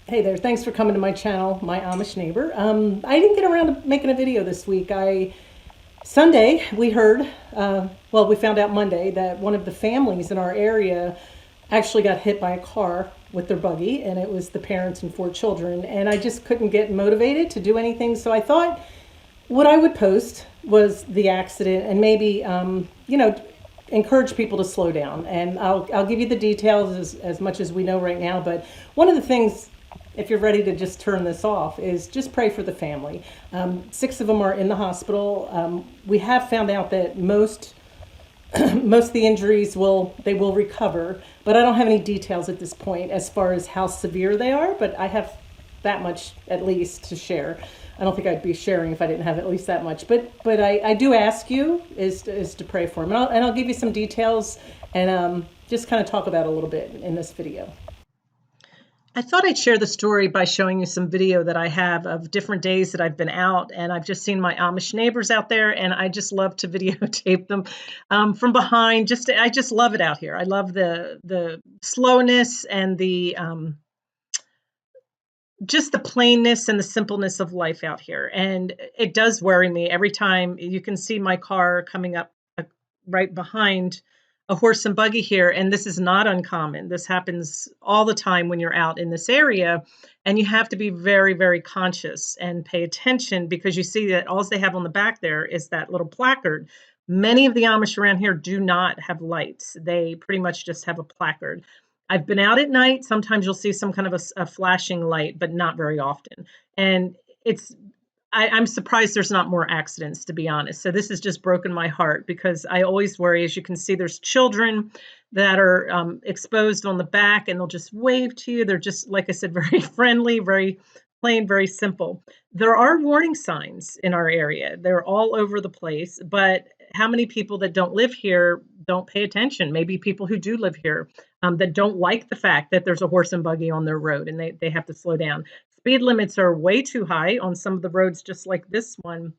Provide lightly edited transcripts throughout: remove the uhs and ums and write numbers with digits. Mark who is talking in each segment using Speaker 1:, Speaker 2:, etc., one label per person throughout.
Speaker 1: Hey there, thanks for coming to my channel, My Amish Neighbor. I didn't get around to making a video this week. Sunday, we heard, we found out Monday that one of the families in our area actually got hit by a car with their buggy, and it was the parents and four children. And I just couldn't get motivated to do anything, so I thought what I would post was the accident and maybe, encourage people to slow down. And I'll give you the details as much as we know right now. But one of the things, if you're ready to just turn this off, is just pray for the family. Six of them are in the hospital. We have found out that most of the injuries will recover, but I don't have any details at this point as far as how severe they are. But I have that much at least to share. I don't think I'd be sharing if I didn't have at least that much. But I do ask you is to pray for them, and I'll give you some details and just kind of talk about it a little bit in this video. I thought I'd share the story by showing you some video that I have of different days that I've been out, and I've just seen my Amish neighbors out there, and I just love to videotape them from behind. I just love it out here. I love the slowness and the just the plainness and the simpleness of life out here. And it does worry me every time you can see my car coming up right behind a horse and buggy here. And this is not uncommon. This happens all the time when you're out in this area. And you have to be very, very conscious and pay attention, because you see that all they have on the back there is that little placard. Many of the Amish around here do not have lights. They pretty much just have a placard. I've been out at night. Sometimes you'll see some kind of a flashing light, but not very often. And I'm surprised there's not more accidents, to be honest. So this has just broken my heart, because I always worry. As you can see, there's children that are exposed on the back, and they'll just wave to you. They're just, like I said, very friendly, very plain, very simple. There are warning signs in our area. They're all over the place, but how many people that don't live here don't pay attention? Maybe people who do live here that don't like the fact that there's a horse and buggy on their road and they have to slow down. Speed limits are way too high on some of the roads, just like this one.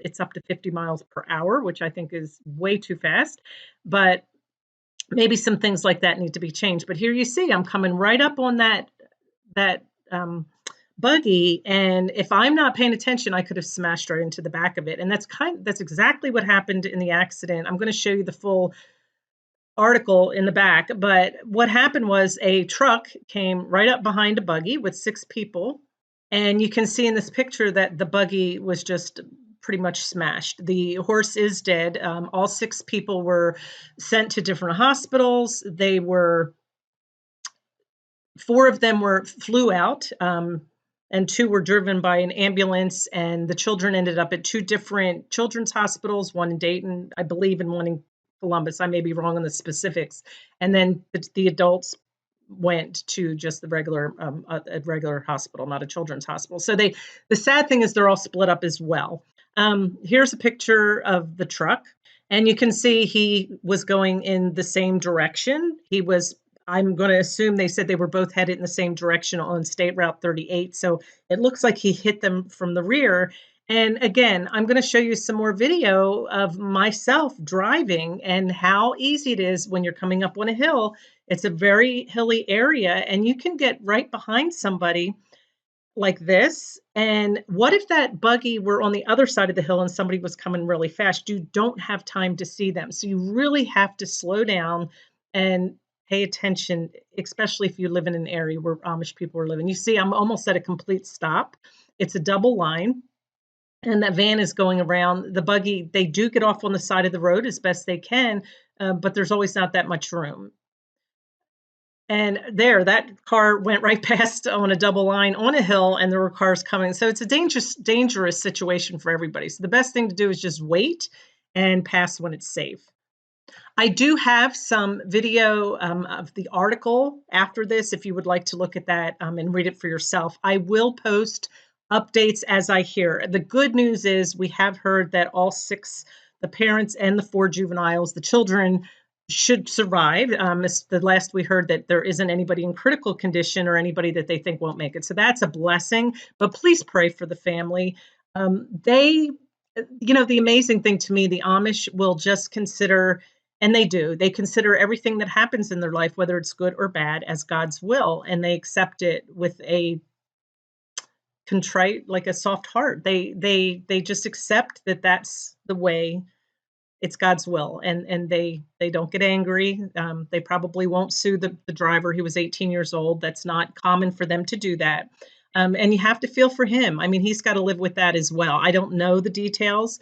Speaker 1: It's up to 50 miles per hour, which I think is way too fast. But maybe some things like that need to be changed. But here you see, I'm coming right up on that buggy, and if I'm not paying attention, I could have smashed right into the back of it. And that's exactly what happened in the accident. I'm going to show you the full article in the back, but what happened was a truck came right up behind a buggy with six people, and you can see in this picture that the buggy was just pretty much smashed. The horse is dead. All six people were sent to different hospitals. Four of them flew out, and two were driven by an ambulance, and the children ended up at two different children's hospitals, one in Dayton, I believe, and one in Columbus. I may be wrong on the specifics. And then the adults went to just the regular a regular hospital, not a children's hospital. So the sad thing is they're all split up as well. Here's a picture of the truck, and you can see he was going in the same direction. I'm going to assume they said they were both headed in the same direction on State Route 38. So it looks like he hit them from the rear. And again, I'm going to show you some more video of myself driving and how easy it is when you're coming up on a hill. It's a very hilly area, and you can get right behind somebody like this. And what if that buggy were on the other side of the hill and somebody was coming really fast? You don't have time to see them. So you really have to slow down and pay attention, especially if you live in an area where Amish people are living. You see, I'm almost at a complete stop. It's a double line, and that van is going around. The buggy, they do get off on the side of the road as best they can, but there's always not that much room. And that car went right past on a double line on a hill, and there were cars coming. So it's a dangerous situation for everybody. So the best thing to do is just wait and pass when it's safe. I do have some video of the article after this, if you would like to look at that and read it for yourself. I will post updates as I hear. The good news is we have heard that all six, the parents and the four juveniles, the children, should survive. It's the last we heard that there isn't anybody in critical condition or anybody that they think won't make it. So that's a blessing, but please pray for the family. The amazing thing to me, the Amish will just consider, and they consider everything that happens in their life, whether it's good or bad, as God's will, and they accept it with a contrite, like a soft heart. They just accept that that's the way. It's God's will, and they don't get angry. They probably won't sue the driver. He was 18 years old. That's not common for them to do that. And you have to feel for him. I mean, he's got to live with that as well. I don't know the details.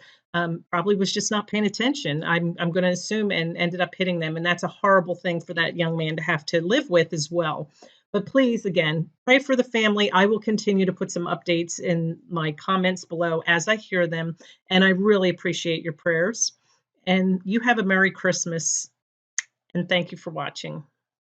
Speaker 1: Probably was just not paying attention. I'm going to assume, and ended up hitting them, and that's a horrible thing for that young man to have to live with as well. But please, again, pray for the family. I will continue to put some updates in my comments below as I hear them, and I really appreciate your prayers. And you have a Merry Christmas, and thank you for watching.